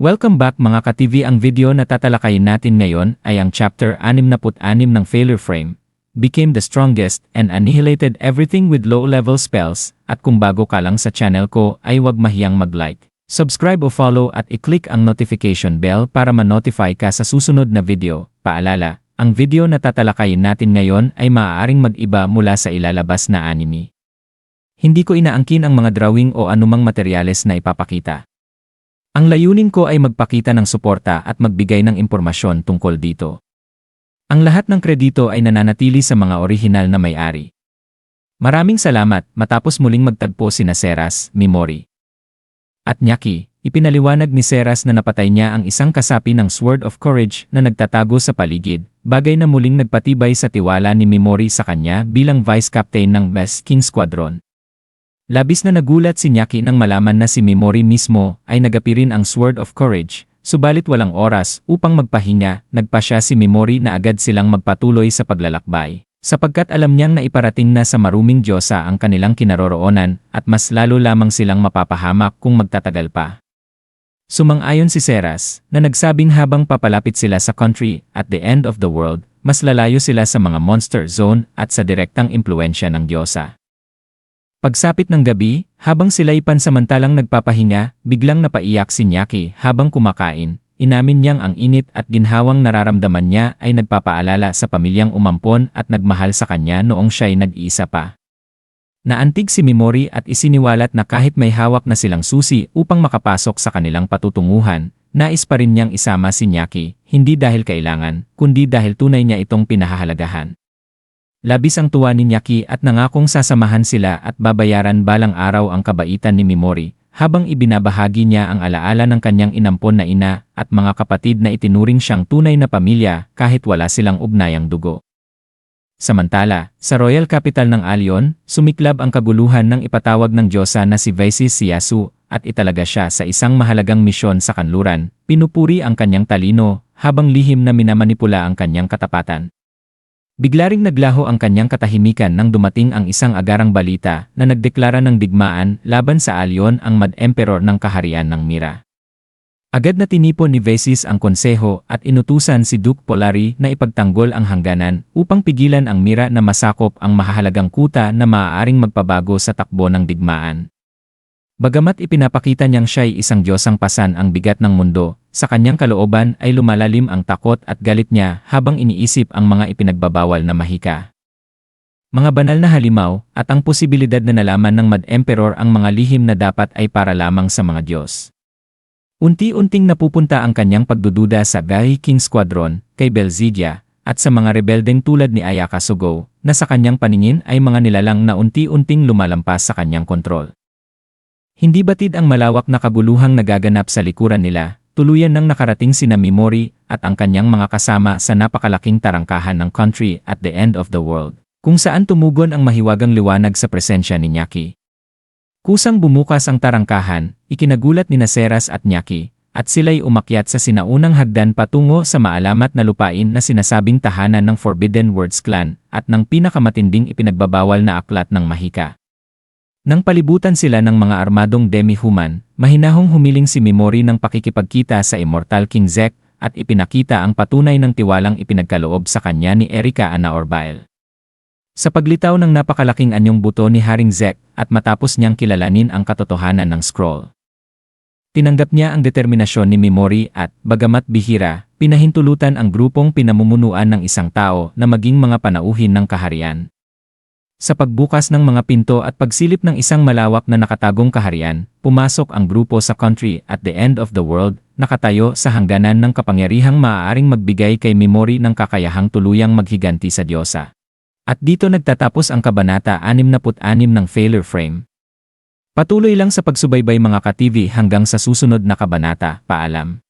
Welcome back mga ka-TV. Ang video na tatalakayin natin ngayon ay ang chapter 66 ng Failure Frame, Became the Strongest and Annihilated Everything with Low-Level Spells. At kung bago ka lang sa channel ko ay huwag mahiyang mag-like, subscribe o follow at i-click ang notification bell para ma-notify ka sa susunod na video. Paalala, ang video na tatalakayin natin ngayon ay maaaring mag-iba mula sa ilalabas na anime. Hindi ko inaangkin ang mga drawing o anumang materyales na ipapakita. Ang layunin ko ay magpakita ng suporta at magbigay ng impormasyon tungkol dito. Ang lahat ng kredito ay nananatili sa mga orihinal na may-ari. Maraming salamat. Matapos muling magtagpo sina Seras, Mimori at Nyaki, ipinaliwanag ni Seras na napatay niya ang isang kasapi ng Sword of Courage na nagtatago sa paligid, bagay na muling nagpatibay sa tiwala ni Mimori sa kanya bilang Vice Captain ng Best King Squadron. Labis na nagulat si Nyaki nang malaman na si Mimori mismo ay nagapirin ang Sword of Courage, subalit walang oras upang magpahinga. Nagpasya si Mimori na agad silang magpatuloy sa paglalakbay, sapagkat alam niyang naiparating na sa maruming Diyosa ang kanilang kinaroroonan at mas lalo lamang silang mapapahamak kung magtatagal pa. Sumang-ayon si Seras na nagsabing habang papalapit sila sa country at the end of the world, mas lalayo sila sa mga monster zone at sa direktang impluensya ng Diyosa. Pagsapit ng gabi, habang sila'y pansamantalang nagpapahinga, biglang napaiyak si Nyaki habang kumakain. Inamin niyang ang init at ginhawang nararamdaman niya ay nagpapaalala sa pamilyang umampon at nagmahal sa kanya noong siya'y nag-iisa pa. Naantig si Mimori at isiniwalat na kahit may hawak na silang susi upang makapasok sa kanilang patutunguhan, nais pa rin niyang isama si Nyaki, hindi dahil kailangan, kundi dahil tunay niya itong pinahahalagahan. Labis ang tuwa ni Nyaki at nangakong sasamahan sila at babayaran balang araw ang kabaitan ni Mimori, habang ibinabahagi niya ang alaala ng kanyang inampon na ina at mga kapatid na itinuring siyang tunay na pamilya kahit wala silang ugnayang dugo. Samantala, sa Royal Capital ng Alyon, sumiklab ang kaguluhan ng ipatawag ng Diyosa na si Vices Yasu at italaga siya sa isang mahalagang misyon sa kanluran. Pinupuri ang kanyang talino habang lihim na minamanipula ang kanyang katapatan. Bigla ring naglaho ang kanyang katahimikan nang dumating ang isang agarang balita na nagdeklara ng digmaan laban sa Alyon, ang Mad Emperor ng kaharian ng Mira. Agad na tinipon ni Vices ang konseho at inutusan si Duke Polari na ipagtanggol ang hangganan upang pigilan ang Mira na masakop ang mahahalagang kuta na maaaring magpabago sa takbo ng digmaan. Bagamat ipinapakita niyang siya'y isang Diyosang pasan ang bigat ng mundo, sa kanyang kalooban ay lumalalim ang takot at galit niya habang iniisip ang mga ipinagbabawal na mahika. Mga banal na halimaw at ang posibilidad na nalaman ng Mad Emperor ang mga lihim na dapat ay para lamang sa mga Diyos. Unti-unting napupunta ang kanyang pagdududa sa Best King Squadron, kay Belzidia, at sa mga rebeldeng tulad ni Ayaka Sugou, na sa kanyang paningin ay mga nilalang na unti-unting lumalampas sa kanyang kontrol. Hindi batid ang malawak na kaguluhang nagaganap sa likuran nila, tuluyan nang nakarating sina Mimori at ang kanyang mga kasama sa napakalaking tarangkahan ng country at the end of the world, kung saan tumugon ang mahiwagang liwanag sa presensya ni Nyaki. Kusang bumukas ang tarangkahan, ikinagulat ni Seras at Nyaki, at sila'y umakyat sa sinaunang hagdan patungo sa maalamat na lupain na sinasabing tahanan ng Forbidden Words Clan at ng pinakamatinding ipinagbabawal na aklat ng mahika. Nang palibutan sila ng mga armadong demi-human, mahinahong humiling si Mimori ng pakikipagkita sa Immortal King Zek at ipinakita ang patunay ng tiwalang ipinagkaloob sa kanya ni Erika Anaorbael. Sa paglitaw ng napakalaking anyong buto ni Haring Zek at matapos niyang kilalanin ang katotohanan ng scroll, tinanggap niya ang determinasyon ni Mimori at, bagamat bihira, pinahintulutan ang grupong pinamumunuan ng isang tao na maging mga panauhin ng kaharian. Sa pagbukas ng mga pinto at pagsilip ng isang malawak na nakatagong kaharian, pumasok ang grupo sa country at the end of the world, nakatayo sa hangganan ng kapangyarihang maaaring magbigay kay Mimori ng kakayahang tuluyang maghiganti sa Diyosa. At dito nagtatapos ang kabanata 66 ng Failure Frame. Patuloy lang sa pagsubaybay mga ka-TV hanggang sa susunod na kabanata. Paalam.